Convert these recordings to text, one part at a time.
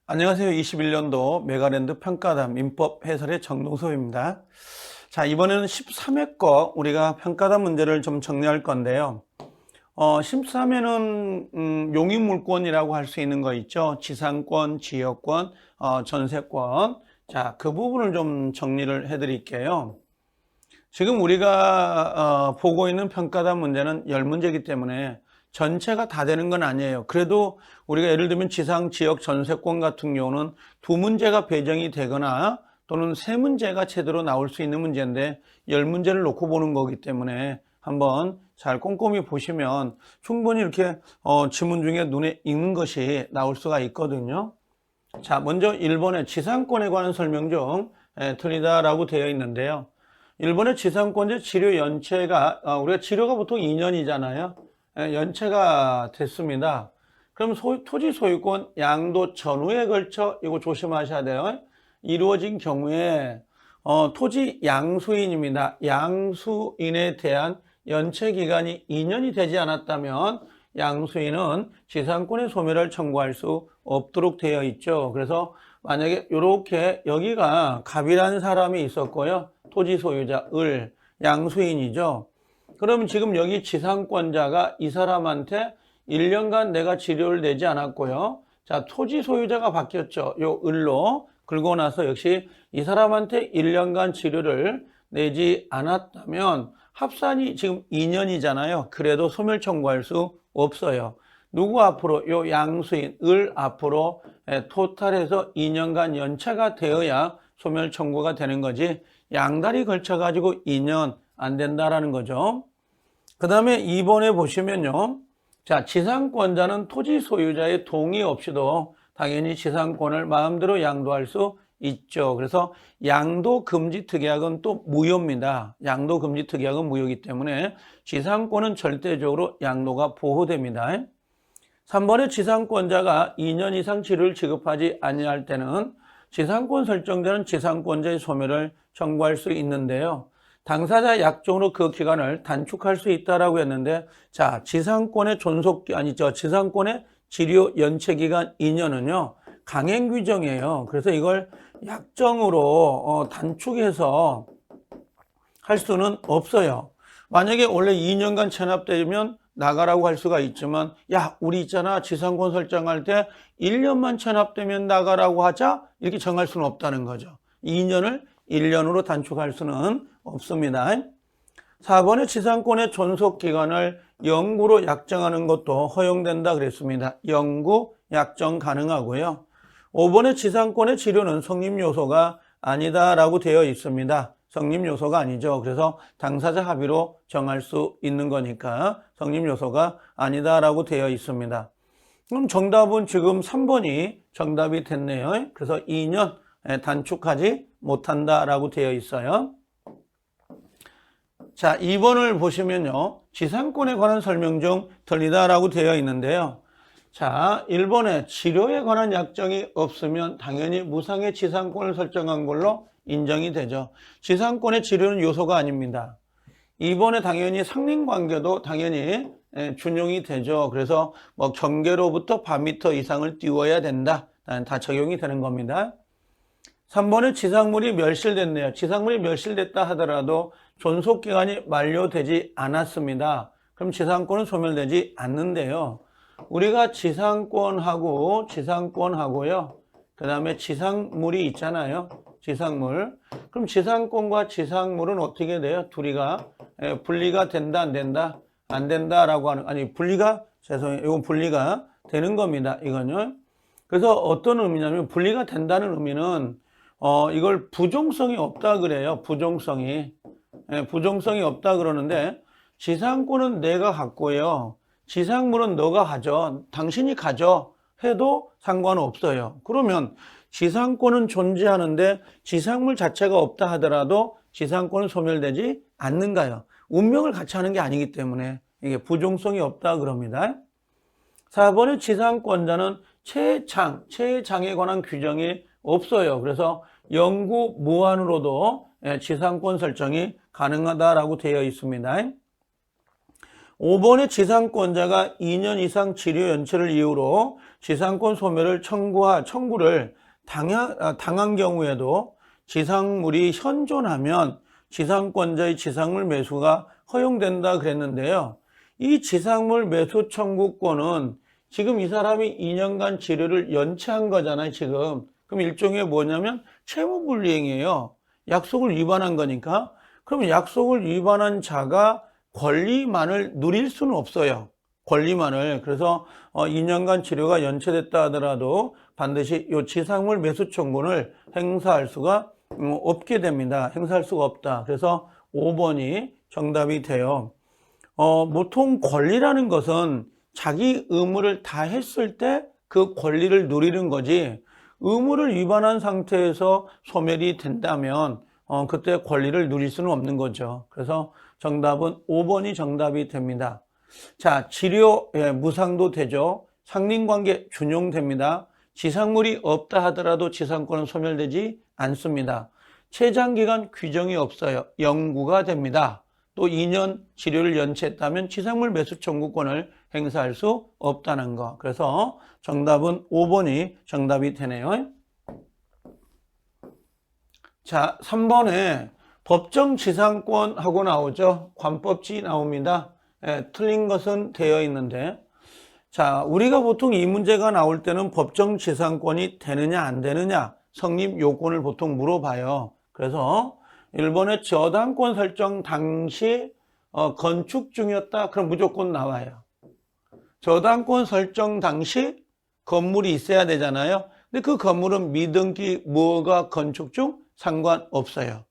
안녕하세요. 21년도 메가랜드 평가담 민법 해설의 정동섭입니다. 자, 이번에는 13회 거 우리가 평가담 문제를 좀 정리할 건데요. 13회는 용익물권이라고 할 수 있는 거 있죠. 지상권, 지역권, 전세권. 자, 그 부분을 좀 정리를 해 드릴게요. 지금 우리가 보고 있는 평가담 문제는 10문제이기 때문에 전체가 다 되는 건 아니에요. 그래도 우리가 예를 들면 지상, 지역, 전세권 같은 경우는 2문제가 배정이 되거나 또는 3문제가 제대로 나올 수 있는 문제인데 10문제를 놓고 보는 거기 때문에 한번 잘 꼼꼼히 보시면 충분히 이렇게 지문 중에 눈에 익는 것이 나올 수가 있거든요. 자, 먼저 1번의 지상권에 관한 설명 중 틀리다라고 되어 있는데요. 일본의 지상권자 치료 연체가 우리가 치료가 보통 2년이잖아요. 연체가 됐습니다. 그럼 토지 소유권 양도 전후에 걸쳐 이거 조심하셔야 돼요. 이루어진 경우에 토지 양수인입니다. 양수인에 대한 연체 기간이 2년이 되지 않았다면 양수인은 지상권의 소멸을 청구할 수 없도록 되어 있죠. 그래서 만약에 이렇게 여기가 갑이라는 사람이 있었고요. 토지 소유자 을 양수인이죠. 그러면 지금 여기 지상권자가 이 사람한테 1년간 내가 치료를 내지 않았고요. 자, 토지 소유자가 바뀌었죠. 요 을로. 그러고 나서 역시 이 사람한테 1년간 치료를 내지 않았다면 합산이 지금 2년이잖아요. 그래도 소멸 청구할 수 없어요. 누구 앞으로? 요 양수인 을 앞으로 토탈해서 2년간 연체가 되어야 소멸 청구가 되는 거지 양다리 걸쳐가지고 2년 안 된다라는 거죠. 그 다음에 2번에 보시면요. 자, 지상권자는 토지 소유자의 동의 없이도 당연히 지상권을 마음대로 양도할 수 있죠. 그래서 양도금지특약은 또 무효입니다. 양도금지특약은 무효이기 때문에 지상권은 절대적으로 양도가 보호됩니다. 3번에 지상권자가 2년 이상 치료를 지급하지 아니할 때는 지상권 설정자는 지상권자의 소멸을 청구할 수 있는데요. 당사자 약정으로 그 기간을 단축할 수 있다라고 했는데, 자, 지상권의 지상권의 치료 연체 기간 2년은요, 강행 규정이에요. 그래서 이걸 약정으로 단축해서 할 수는 없어요. 만약에 원래 2년간 체납되면 나가라고 할 수가 있지만, 야, 우리 있잖아, 지상권 설정할 때 1년만 체납되면 나가라고 하자, 이렇게 정할 수는 없다는 거죠. 2년을 1년으로 단축할 수는 없습니다. 4번의 지상권의 존속기간을 영구로 약정하는 것도 허용된다 그랬습니다. 영구 약정 가능하고요. 5번의 지상권의 치료는 성립요소가 아니다라고 되어 있습니다. 성립요소가 아니죠. 그래서 당사자 합의로 정할 수 있는 거니까 성립요소가 아니다라고 되어 있습니다. 그럼 정답은 지금 3번이 정답이 됐네요. 그래서 2년 단축하지 못한다라고 되어 있어요. 자, 2번을 보시면요. 지상권에 관한 설명 중 틀리다라고 되어 있는데요. 자, 1번에 치료에 관한 약정이 없으면 당연히 무상의 지상권을 설정한 걸로 인정이 되죠. 지상권의 치료는 요소가 아닙니다. 2번에 당연히 상린관계도 당연히 준용이 되죠. 그래서 뭐 경계로부터 반미터 이상을 띄워야 된다. 다 적용이 되는 겁니다. 3번에 지상물이 멸실됐네요. 지상물이 멸실됐다 하더라도 존속기간이 만료되지 않았습니다. 그럼 지상권은 소멸되지 않는데요. 우리가 지상권하고요. 그 다음에 지상물이 있잖아요. 지상물. 그럼 지상권과 지상물은 어떻게 돼요? 둘이가 분리가 된다, 안 된다? 안 된다라고 하는, 이건 분리가 되는 겁니다. 이거는. 그래서 어떤 의미냐면 분리가 된다는 의미는 이걸 부종성이 없다 그래요. 부종성이 없다 그러는데 지상권은 내가 갖고요. 지상물은 너가 가져. 당신이 가져 해도 상관없어요. 그러면 지상권은 존재하는데 지상물 자체가 없다 하더라도 지상권은 소멸되지 않는가요? 운명을 같이 하는 게 아니기 때문에 이게 부종성이 없다 그럽니다. 4번의 지상권자는 최장에 관한 규정이 없어요. 그래서 영구 무한으로도 지상권 설정이 가능하다라고 되어 있습니다. 5번의 지상권자가 2년 이상 치료 연체를 이유로 지상권 소멸을 청구를 당한 경우에도 지상물이 현존하면 지상권자의 지상물 매수가 허용된다 그랬는데요. 이 지상물 매수 청구권은 지금 이 사람이 2년간 치료를 연체한 거잖아요, 지금. 그럼 일종의 뭐냐면 채무불이행이에요. 약속을 위반한 거니까. 그러면 약속을 위반한 자가 권리만을 누릴 수는 없어요. 권리만을. 그래서 2년간 치료가 연체됐다 하더라도 반드시 이 지상물 매수 청구를 행사할 수가 없게 됩니다. 행사할 수가 없다. 그래서 5번이 정답이 돼요. 보통 권리라는 것은 자기 의무를 다 했을 때 그 권리를 누리는 거지, 의무를 위반한 상태에서 소멸이 된다면 그때 권리를 누릴 수는 없는 거죠. 그래서 정답은 5번이 정답이 됩니다. 자, 치료 무상도 되죠. 상린관계 준용됩니다. 지상물이 없다 하더라도 지상권은 소멸되지 않습니다. 최장기간 규정이 없어요. 영구가 됩니다. 또 2년 치료를 연체했다면 지상물 매수 청구권을 행사할 수 없다는 거. 그래서 정답은 5번이 정답이 되네요. 자, 3번에 법정 지상권하고 나오죠. 관법지 나옵니다. 틀린 것은 되어 있는데, 자, 우리가 보통 이 문제가 나올 때는 법정 지상권이 되느냐 안 되느냐 성립 요건을 보통 물어봐요. 그래서 1번에 저당권 설정 당시 건축 중이었다. 그럼 무조건 나와요. 저당권 설정 당시 건물이 있어야 되잖아요. 근데 그 건물은 미등기 무허가 건축 중 상관없어요.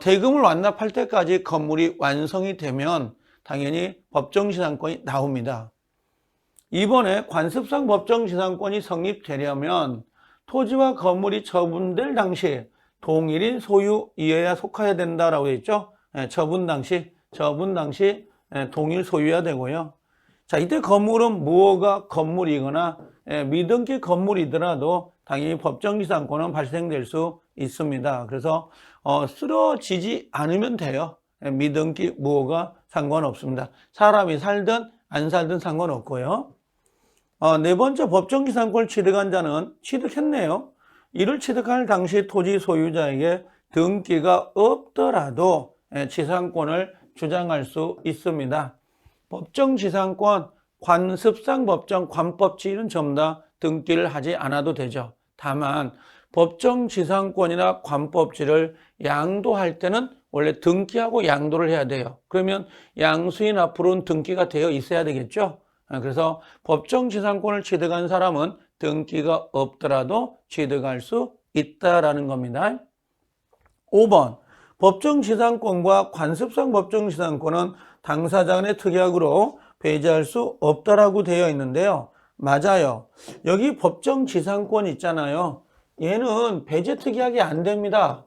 대금을 완납할 때까지 건물이 완성이 되면 당연히 법정지상권이 나옵니다. 이번에 관습상 법정지상권이 성립되려면 토지와 건물이 처분될 당시 동일인 소유이어야 속해야 된다라고 했죠. 처분 당시 동일 소유여야 되고요. 자, 이때 건물은 무허가 건물이거나 미등기 건물이더라도 당연히 법정지상권은 발생될 수 있습니다. 그래서 쓰러지지 않으면 돼요. 미등기 무허가 상관없습니다. 사람이 살든 안 살든 상관없고요. 네 번째, 법정지상권을 취득한 자는 취득했네요. 이를 취득할 당시 토지 소유자에게 등기가 없더라도 지상권을 주장할 수 있습니다. 법정지상권, 관습상 법정, 관법지는 전부 다 등기를 하지 않아도 되죠. 다만 법정지상권이나 관법지를 양도할 때는 원래 등기하고 양도를 해야 돼요. 그러면 양수인 앞으로는 등기가 되어 있어야 되겠죠. 그래서 법정지상권을 취득한 사람은 등기가 없더라도 취득할 수 있다라는 겁니다. 5번, 법정지상권과 관습상 법정지상권은 당사자 간의 특약으로 배제할 수 없다라고 되어 있는데요. 맞아요. 여기 법정지상권 있잖아요. 얘는 배제 특약이 안 됩니다.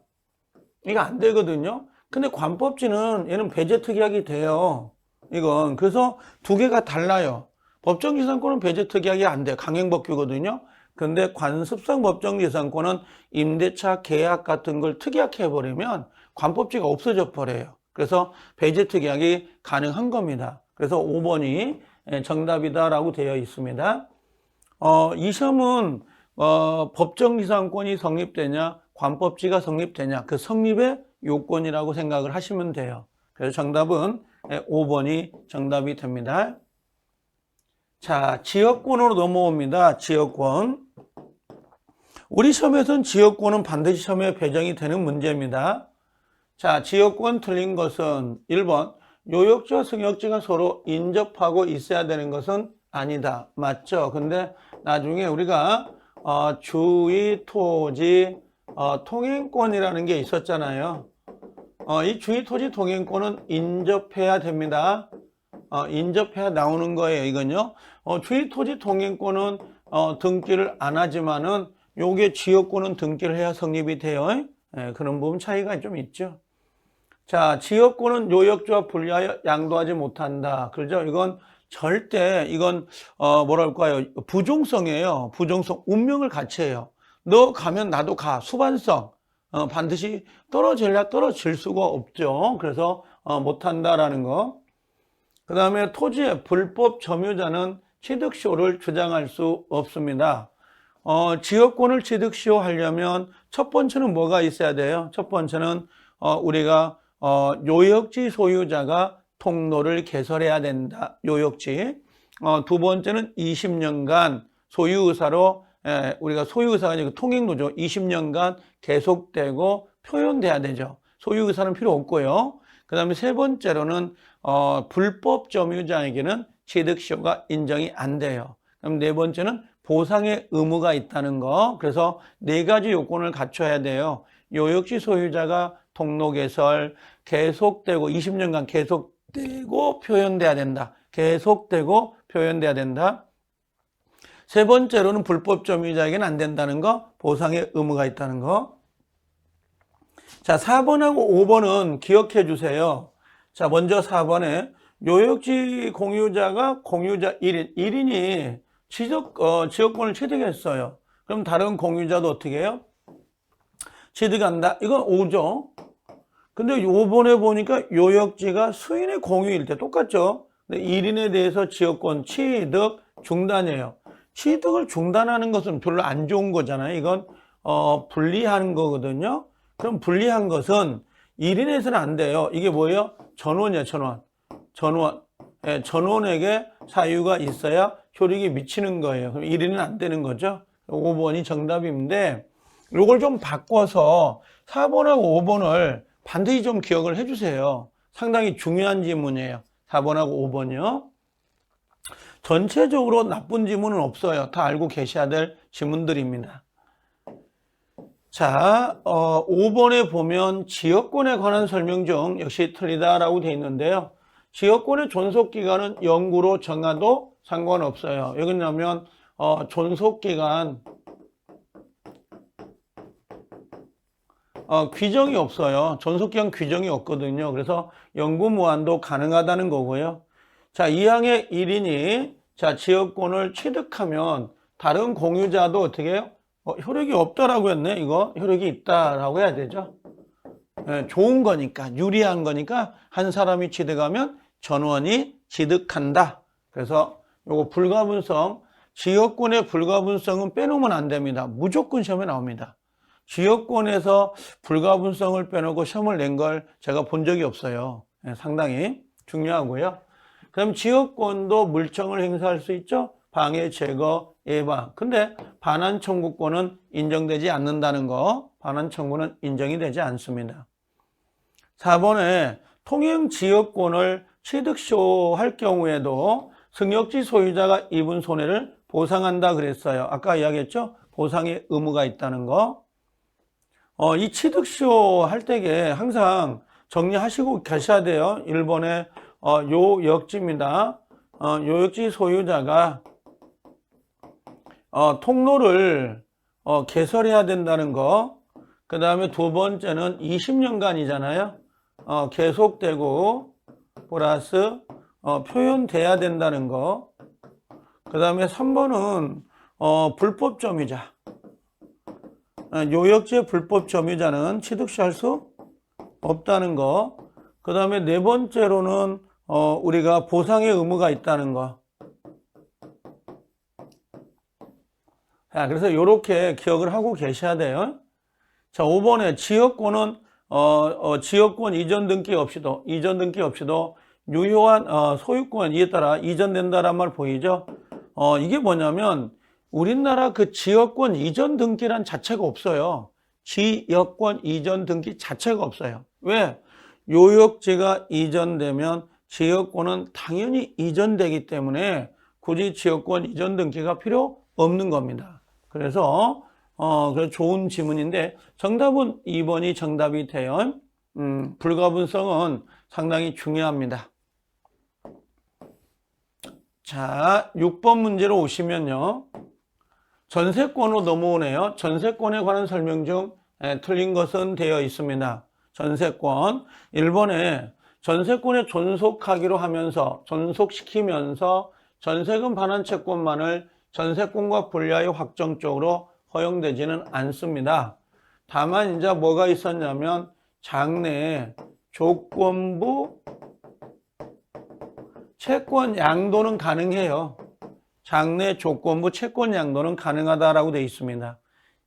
이거 안 되거든요. 근데 관법지는 얘는 배제 특약이 돼요. 이건 그래서 두 개가 달라요. 법정지상권은 배제 특약이 안 돼. 강행법규거든요. 근데 관습상 법정지상권은 임대차 계약 같은 걸 특약해버리면 관법지가 없어져 버려요. 그래서 배제 특약이 가능한 겁니다. 그래서 5번이 정답이다라고 되어 있습니다. 이 시험은 법정지상권이 성립되냐 관법지가 성립되냐 그 성립의 요건이라고 생각을 하시면 돼요. 그래서 정답은 5번이 정답이 됩니다. 자, 지역권으로 넘어옵니다. 지역권. 우리 시험에서는 지역권은 반드시 시험에 배정이 되는 문제입니다. 자, 지역권 틀린 것은 1번, 요역지와 승역지가 서로 인접하고 있어야 되는 것은 아니다. 맞죠? 근데 나중에 우리가 주의 토지 통행권이라는 게 있었잖아요. 이 주의 토지 통행권은 인접해야 됩니다. 인접해야 나오는 거예요, 이건요. 주의 토지 통행권은 등기를 안 하지만은 요게 지역권은 등기를 해야 성립이 돼요. 그런 부분 차이가 좀 있죠. 자, 지역권은 요역지와 분리하여 양도하지 못한다. 그렇죠? 이건 절대 뭐랄까요? 부종성이에요. 부종성. 운명을 같이 해요. 너 가면 나도 가. 수반성. 반드시 떨어질 수가 없죠. 그래서 못한다라는 거. 그 다음에 토지의 불법 점유자는 취득시효를 주장할 수 없습니다. 지역권을 취득시효하려면 첫 번째는 뭐가 있어야 돼요? 첫 번째는 우리가 요역지 소유자가 통로를 개설해야 된다. 요역지. 두 번째는 20년간 소유의사로 우리가 소유의사가 아니고 통행로죠. 20년간 계속되고 표현돼야 되죠. 소유의사는 필요 없고요. 그 다음에 세 번째로는 불법 점유자에게는 취득시효가 인정이 안 돼요. 그럼 네 번째는 보상의 의무가 있다는 거. 그래서 네 가지 요건을 갖춰야 돼요. 요역지 소유자가 통로 개설, 계속되고 20년간 계속되고 표현돼야 된다. 계속되고 표현돼야 된다. 세 번째로는 불법 점유자에게는 안 된다는 거, 보상의 의무가 있다는 거. 자, 4번하고 5번은 기억해 주세요. 자, 먼저 4번에 요역지 공유자가 공유자 1인, 1인이 지역권을 취득했어요. 그럼 다른 공유자도 어떻게 해요? 취득한다. 이건 5죠. 근데 5번에 보니까 요역지가 수인의 공유일 때 똑같죠. 근데 1인에 대해서 지역권 취득 중단이에요. 취득을 중단하는 것은 별로 안 좋은 거잖아요. 이건 불리한 거거든요. 그럼 불리한 것은 1인에서는 안 돼요. 이게 뭐예요? 전원이에요. 전원. 예, 전원에게 사유가 있어야 효력이 미치는 거예요. 그럼 1인은 안 되는 거죠. 5번이 정답인데 이걸 좀 바꿔서 4번하고 5번을 반드시 좀 기억을 해주세요. 상당히 중요한 지문이에요. 4번하고 5번이요. 전체적으로 나쁜 지문은 없어요. 다 알고 계셔야 될 지문들입니다. 자, 5번에 보면 지역권에 관한 설명 중 역시 틀리다라고 되어 있는데요. 지역권의 존속기간은 영구로 정하도 상관없어요. 여기 나면 존속기간 규정이 없어요. 존속기간 규정이 없거든요. 그래서 영구 무한도 가능하다는 거고요. 자, 2항의 1인이 자, 지역권을 취득하면 다른 공유자도 어떻게 해요? 효력이 없다라고 했네. 이거 효력이 있다라고 해야 되죠. 네, 좋은 거니까, 유리한 거니까 한 사람이 취득하면 전원이 취득한다. 그래서 요거 불가분성, 지역권의 불가분성은 빼놓으면 안 됩니다. 무조건 시험에 나옵니다. 지역권에서 불가분성을 빼놓고 시험을 낸 걸 제가 본 적이 없어요. 네, 상당히 중요하고요. 그럼 지역권도 물청을 행사할 수 있죠? 방해, 제거, 예방. 근데 반환 청구권은 인정되지 않는다는 거. 반환 청구는 인정이 되지 않습니다. 4번에 통행 지역권을 취득시효할 경우에도 승역지 소유자가 입은 손해를 보상한다 그랬어요. 아까 이야기했죠? 보상의 의무가 있다는 거. 이 취득시효 할 때에 항상 정리하시고 계셔야 돼요. 1번에 요역지입니다. 요역지 소유자가 통로를 개설해야 된다는 거. 그 다음에 두 번째는 20년간이잖아요. 계속되고 플러스 표현돼야 된다는 거. 그 다음에 3번은 불법 점유자. 요역지의 불법 점유자는 취득시 할 수 없다는 거. 그 다음에 네 번째로는 우리가 보상의 의무가 있다는 거. 자, 그래서 이렇게 기억을 하고 계셔야 돼요. 자, 5번에 지역권은 지역권 이전 등기 없이도 유효한 소유권 이에 따라 이전된다란 말 보이죠? 이게 뭐냐면 우리나라 그 지역권 이전 등기란 자체가 없어요. 지역권 이전 등기 자체가 없어요. 왜? 요역지가 이전되면 지역권은 당연히 이전되기 때문에 굳이 지역권 이전 등기가 필요 없는 겁니다. 그래서 좋은 지문인데 정답은 2번이 정답이 돼요. 불가분성은 상당히 중요합니다. 자, 6번 문제로 오시면요. 전세권으로 넘어오네요. 전세권에 관한 설명 중 틀린 것은 되어 있습니다. 전세권 1번에 전세권에 존속하기로 하면서 존속시키면서 전세금 반환 채권만을 전세권과 분리하여 확정적으로 허용되지는 않습니다. 다만 이제 뭐가 있었냐면 장래에 조건부 채권 양도는 가능해요. 장래 조건부 채권 양도는 가능하다라고 되어 있습니다.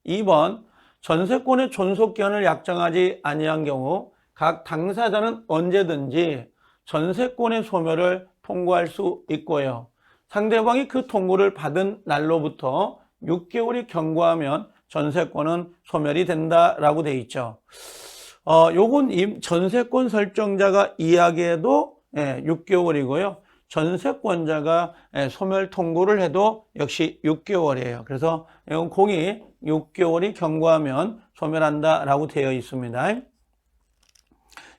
2번, 전세권의 존속기한을 약정하지 아니한 경우 각 당사자는 언제든지 전세권의 소멸을 통고할 수 있고요. 상대방이 그 통고를 받은 날로부터 6개월이 경과하면 전세권은 소멸이 된다라고 되어 있죠. 요건 전세권 설정자가 이야기해도 6개월이고요. 전세권자가 소멸 통고를 해도 역시 6개월이에요. 그래서 이건 공이 6개월이 경과하면 소멸한다라고 되어 있습니다.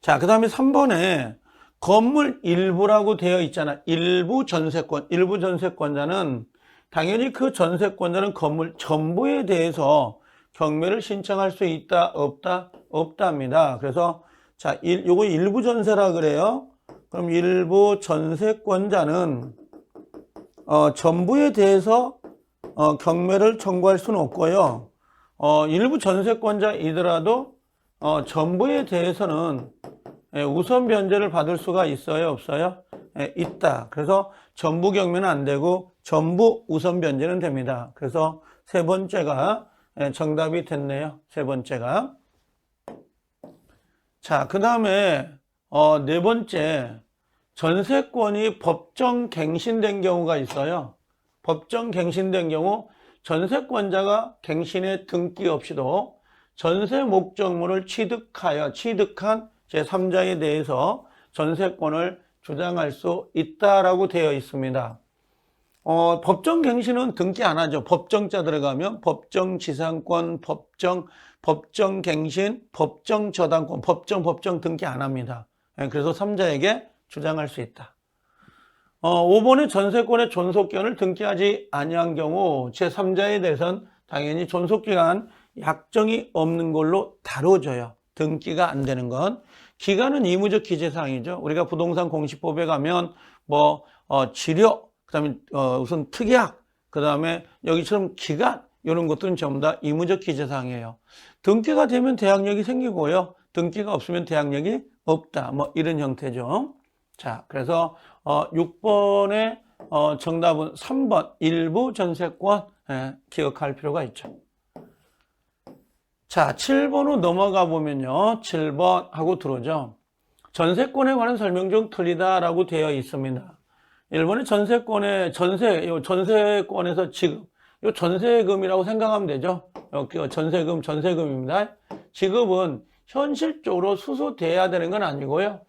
자, 그 다음에 3번에 건물 일부라고 되어 있잖아. 일부 전세권. 일부 전세권자는 당연히 그 전세권자는 건물 전부에 대해서 경매를 신청할 수 있다, 없다? 없답니다. 그래서 자, 요거 일부 전세라 그래요. 그럼 일부 전세권자는 전부에 대해서 경매를 청구할 수는 없고요. 일부 전세권자이더라도 전부에 대해서는 우선 변제를 받을 수가 있어요, 없어요? 있다. 그래서 전부 경매는 안 되고 전부 우선 변제는 됩니다. 그래서 세 번째가 정답이 됐네요. 세 번째가. 자, 그 다음에 네 번째, 전세권이 법정 갱신된 경우가 있어요. 법정 갱신된 경우 전세권자가 갱신에 등기 없이도 전세 목적물을 취득한 제3자에 대해서 전세권을 주장할 수 있다라고 되어 있습니다. 법정 갱신은 등기 안 하죠. 법정자 들어가면 법정 지상권, 법정 갱신, 법정 저당권, 법정 등기 안 합니다. 그래서 3자에게 주장할 수 있다. 5번의 전세권의 존속기간을 등기하지 아니한 경우 제3자에 대해서는 당연히 존속기간 약정이 없는 걸로 다뤄져요. 등기가 안 되는 건. 기간은 의무적 기재사항이죠. 우리가 부동산 공시법에 가면 지료, 그 다음에 우선 특약, 그 다음에 여기처럼 기간, 이런 것들은 전부 다 의무적 기재사항이에요. 등기가 되면 대항력이 생기고요. 등기가 없으면 대항력이 없다. 이런 형태죠. 자, 그래서 6번의 정답은 3번 일부 전세권 기억할 필요가 있죠. 자, 7번으로 넘어가 보면요. 7번 하고 들어오죠. 전세권에 관한 설명 중 틀리다라고 되어 있습니다. 1번의 전세권에서 지급. 이 전세금이라고 생각하면 되죠. 전세금입니다. 지급은 현실적으로 수수돼야 되는 건 아니고요.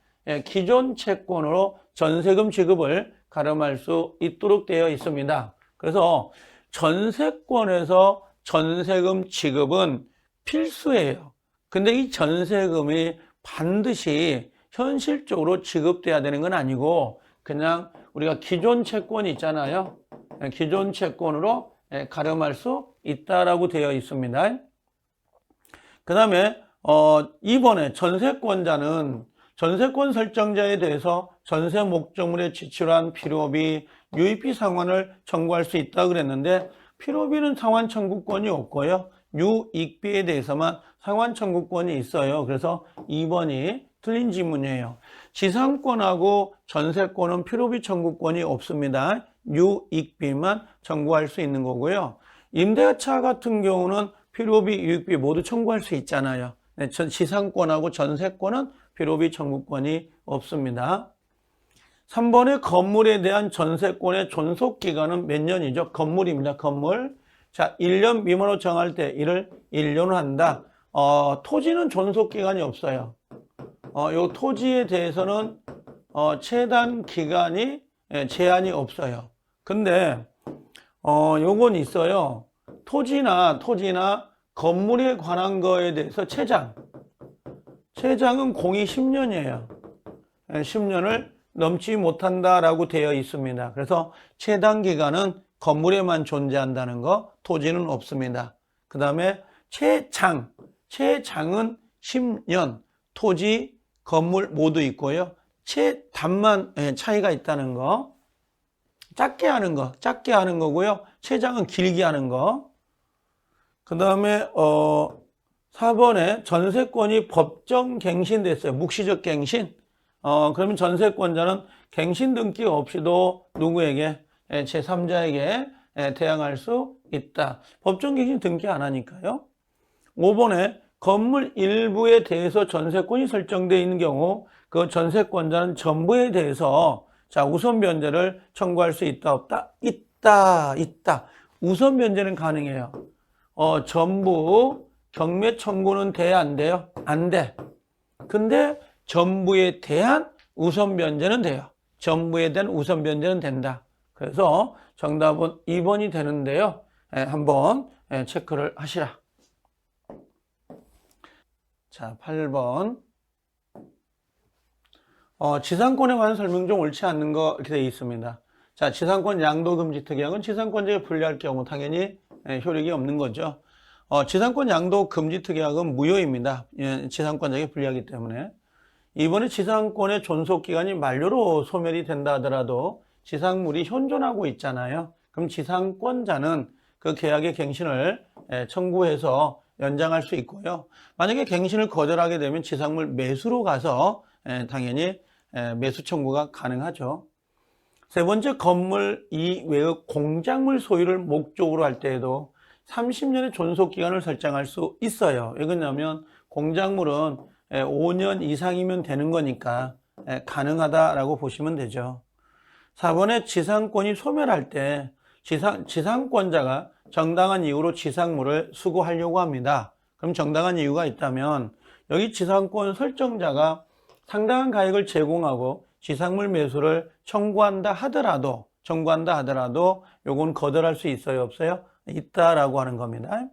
기존 채권으로 전세금 지급을 가름할 수 있도록 되어 있습니다. 그래서 전세권에서 전세금 지급은 필수예요. 근데 이 전세금이 반드시 현실적으로 지급돼야 되는 건 아니고 그냥 우리가 기존 채권이 있잖아요. 기존 채권으로 가름할 수 있다라고 되어 있습니다. 그 다음에 2번에 전세권자는 전세권 설정자에 대해서 전세 목적물에 지출한 필요비, 유입비 상환을 청구할 수 있다 그랬는데 필요비는 상환 청구권이 없고요. 유익비에 대해서만 상환 청구권이 있어요. 그래서 2번이 틀린 지문이에요. 지상권하고 전세권은 필요비 청구권이 없습니다. 유익비만 청구할 수 있는 거고요. 임대차 같은 경우는 필요비, 유익비 모두 청구할 수 있잖아요. 지상권하고 전세권은 필요비 청구권이 없습니다. 3번의 건물에 대한 전세권의 존속기간은 몇 년이죠? 건물입니다. 건물. 자, 1년 미만으로 정할 때 이를 1년으로 한다. 토지는 존속기간이 없어요. 요 토지에 대해서는 체단 기간이 제한이 없어요. 근데 요건 있어요. 토지나 건물에 관한 거에 대해서 채장은 공이 10년이에요. 10년을 넘지 못한다라고 되어 있습니다. 그래서 채당 기간은 건물에만 존재한다는 거, 토지는 없습니다. 그 다음에 채장은 10년, 토지, 건물 모두 있고요. 채단만 차이가 있다는 거. 작게 하는 거고요. 채장은 길게 하는 거. 그 다음에 4번에 전세권이 법정 갱신됐어요. 묵시적 갱신. 그러면 전세권자는 갱신 등기 없이도 누구에게? 제3자에게 대항할 수 있다. 법정 갱신 등기 안 하니까요. 5번에 건물 일부에 대해서 전세권이 설정되어 있는 경우 그 전세권자는 전부에 대해서 자, 우선 변제를 청구할 수 있다, 없다? 있다. 우선 변제는 가능해요. 전부 경매 청구는 돼, 안 돼요? 안 돼. 근데 전부에 대한 우선 변제는 돼요. 전부에 대한 우선 변제는 된다. 그래서 정답은 2번이 되는데요. 한번 체크를 하시라. 자, 8번. 지상권에 관한 설명 중 옳지 않는 거 이렇게 되어 있습니다. 자, 지상권 양도금지 특약은 지상권자에 불리할 경우 당연히 효력이 없는 거죠. 지상권 양도금지 특약은 무효입니다. 지상권자에게 불리하기 때문에. 이번에 지상권의 존속기간이 만료로 소멸이 된다 하더라도 지상물이 현존하고 있잖아요. 그럼 지상권자는 그 계약의 갱신을 청구해서 연장할 수 있고요. 만약에 갱신을 거절하게 되면 지상물 매수로 가서 당연히 매수 청구가 가능하죠. 세 번째, 건물 이외의 공작물 소유를 목적으로 할 때에도 30년의 존속기간을 설정할 수 있어요. 왜 그러냐면 공작물은 5년 이상이면 되는 거니까 가능하다라고 보시면 되죠. 4번에 지상권이 소멸할 때 지상권자가 정당한 이유로 지상물을 수거하려고 합니다. 그럼 정당한 이유가 있다면 여기 지상권 설정자가 상당한 가액을 제공하고 지상물 매수를 청구한다 하더라도 요건 거절할 수 있어요, 없어요? 있다라고 하는 겁니다.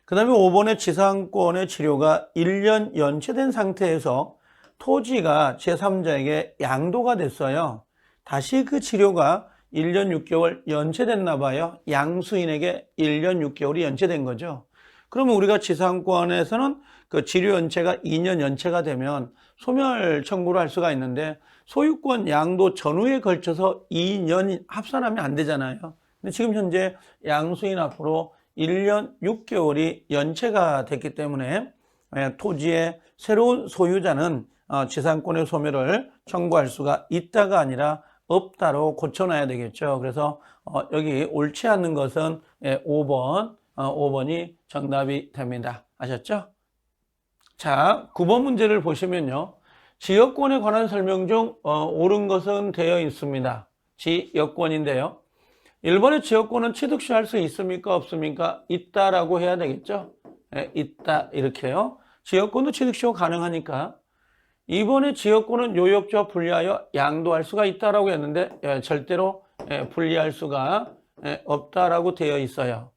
그 다음에 5번의 지상권의 치료가 1년 연체된 상태에서 토지가 제3자에게 양도가 됐어요. 다시 그 치료가 1년 6개월 연체됐나 봐요. 양수인에게 1년 6개월이 연체된 거죠. 그러면 우리가 지상권에서는 그 치료 연체가 2년 연체가 되면 소멸 청구를 할 수가 있는데 소유권 양도 전후에 걸쳐서 2년 합산하면 안 되잖아요. 근데 지금 현재 양수인 앞으로 1년 6개월이 연체가 됐기 때문에 토지의 새로운 소유자는 지상권의 소멸을 청구할 수가 있다가 아니라 없다로 고쳐놔야 되겠죠. 그래서 여기 옳지 않는 것은 5번이 정답이 됩니다. 아셨죠? 자, 9번 문제를 보시면요. 지역권에 관한 설명 중 옳은 것은 되어 있습니다. 지역권인데요. 1번의 지역권은 취득시할 수 있습니까? 없습니까? 있다라고 해야 되겠죠? 있다 이렇게요. 지역권도 취득시효 가능하니까. 2번의 지역권은 요역조와 분리하여 양도할 수가 있다라고 했는데 절대로 분리할 수가 없다라고 되어 있어요.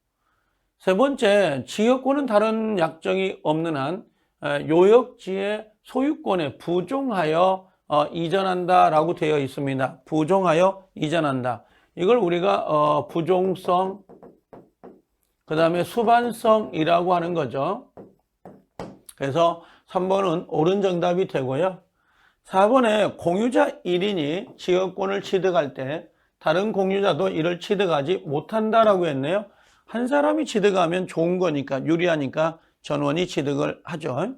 세 번째, 지역권은 다른 약정이 없는 한 요역지의 소유권에 부종하여 이전한다라고 되어 있습니다. 부종하여 이전한다. 이걸 우리가 부종성, 그 다음에 수반성이라고 하는 거죠. 그래서 3번은 옳은 정답이 되고요. 4번에 공유자 1인이 지역권을 취득할 때 다른 공유자도 이를 취득하지 못한다라고 했네요. 한 사람이 취득하면 좋은 거니까, 유리하니까 전원이 취득을 하죠.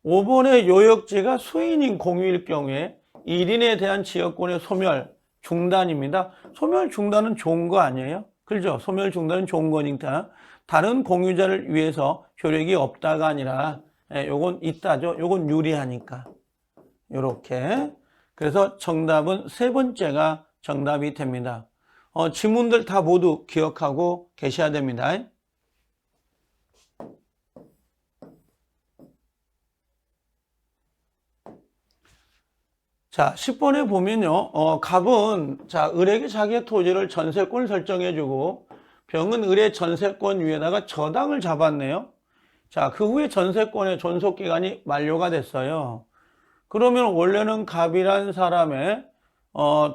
5번의 요역지가 수인인 공유일 경우에 1인에 대한 지역권의 소멸 중단입니다. 소멸 중단은 좋은 거 아니에요? 그렇죠? 소멸 중단은 좋은 거니까 다른 공유자를 위해서 효력이 없다가 아니라 요건 있다죠. 요건 유리하니까. 요렇게. 그래서 정답은 세 번째가 정답이 됩니다. 지문들 다 모두 기억하고 계셔야 됩니다. 자, 10번에 보면요. 갑은 자, 을에게 자기의 토지를 전세권을 설정해주고 병은 을의 전세권 위에다가 저당을 잡았네요. 자, 그 후에 전세권의 존속기간이 만료가 됐어요. 그러면 원래는 갑이란 사람의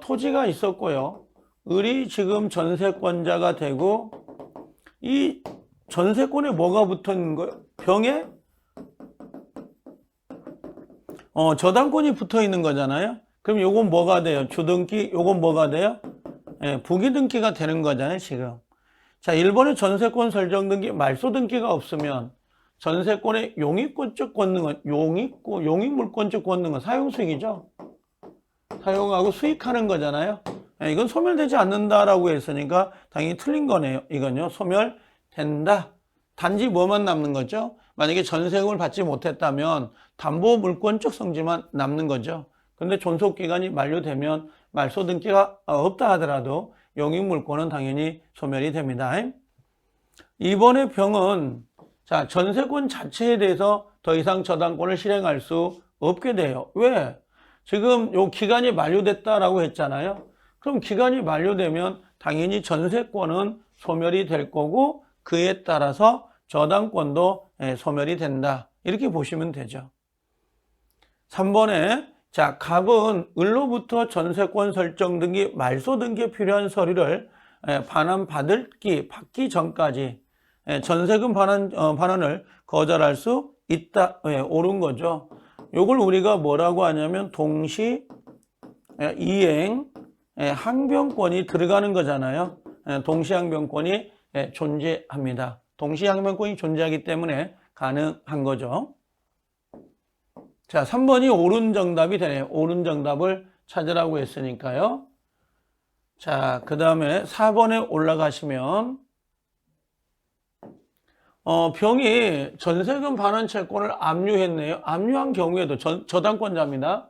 토지가 있었고요. 을이 지금 전세권자가 되고 이 전세권에 뭐가 붙어 있는 거예요? 병에 저당권이 붙어 있는 거잖아요. 그럼 요건 뭐가 돼요? 주등기, 요건 뭐가 돼요? 부기등기가 되는 거잖아요, 지금. 자, 1번에 전세권 설정 등기, 말소 등기가 없으면 전세권의 용익권적 권능은 용익물권적 권능은 사용수익이죠. 사용하고 수익하는 거잖아요. 이건 소멸되지 않는다라고 했으니까 당연히 틀린 거네요. 이건요, 소멸된다. 단지 뭐만 남는 거죠? 만약에 전세금을 받지 못했다면 담보물권적 성질만 남는 거죠. 근데 존속기간이 만료되면 말소 등기가 없다 하더라도 용익물권은 당연히 소멸이 됩니다. 이번에 병은 자, 전세권 자체에 대해서 더 이상 저당권을 실행할 수 없게 돼요. 왜? 지금 요 기간이 만료됐다라고 했잖아요. 그럼 기간이 만료되면 당연히 전세권은 소멸이 될 거고 그에 따라서 저당권도 소멸이 된다. 이렇게 보시면 되죠. 3번에 자, 갑은 을로부터 전세권 설정 등기, 말소 등기에 필요한 서류를 받기 전까지 전세금 반환을 거절할 수 있다. 옳은 거죠. 요걸 우리가 뭐라고 하냐면 동시 이행 항변권이 들어가는 거잖아요. 동시 항변권이 존재합니다. 동시 항변권이 존재하기 때문에 가능한 거죠. 자, 3번이 옳은 정답이 되네요. 옳은 정답을 찾으라고 했으니까요. 자, 그 다음에 4번에 올라가시면 병이 전세금 반환 채권을 압류했네요. 압류한 경우에도 저당권자입니다.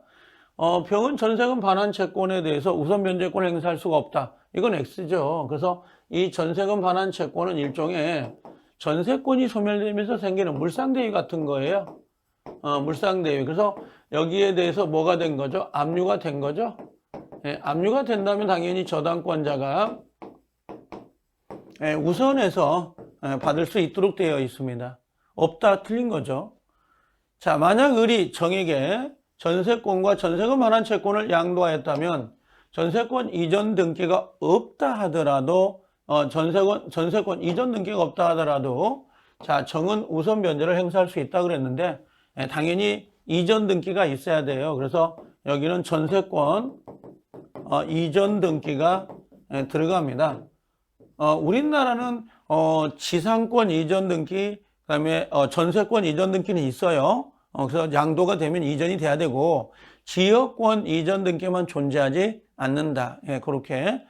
병은 전세금 반환 채권에 대해서 우선 변제권을 행사할 수가 없다. 이건 X죠. 그래서 이 전세금 반환 채권은 일종의 전세권이 소멸되면서 생기는 물상대위 같은 거예요. 물상대위. 그래서 여기에 대해서 뭐가 된 거죠? 압류가 된 거죠. 압류가 된다면 당연히 저당권자가 우선해서 받을 수 있도록 되어 있습니다. 없다, 틀린 거죠. 자, 만약 을이 정에게 전세권과 전세금 반환 채권을 양도하였다면 전세권 이전 등기가 없다 하더라도 전세권 이전 등기가 없다 하더라도 자, 정은 우선 변제를 행사할 수 있다 그랬는데 당연히 이전 등기가 있어야 돼요. 그래서 여기는 전세권 이전 등기가 들어갑니다. 우리나라는 지상권 이전 등기, 그다음에 전세권 이전 등기는 있어요. 그래서 양도가 되면 이전이 돼야 되고 지역권 이전 등기만 존재하지 않는다. 그렇게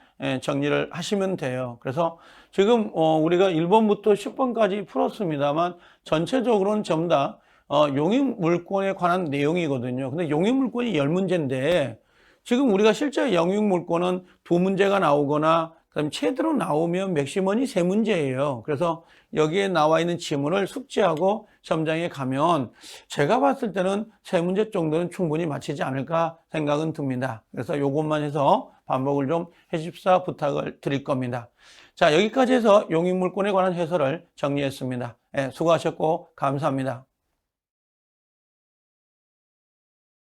정리를 하시면 돼요. 그래서 지금 우리가 1번부터 10번까지 풀었습니다만 전체적으로는 전부 다 용익물권에 관한 내용이거든요. 근데 용익물권이 10문제인데 지금 우리가 실제 용익물권은 2문제가 나오거나 그다음에 최대로 나오면 맥시멈이 3문제예요. 그래서 여기에 나와 있는 지문을 숙지하고 시험장에 가면 제가 봤을 때는 3문제 정도는 충분히 맞히지 않을까 생각은 듭니다. 그래서 요것만 해서 반복을 좀 해주십사 부탁을 드릴 겁니다. 자, 여기까지 해서 용익물권에 관한 해설을 정리했습니다. 수고하셨고 감사합니다.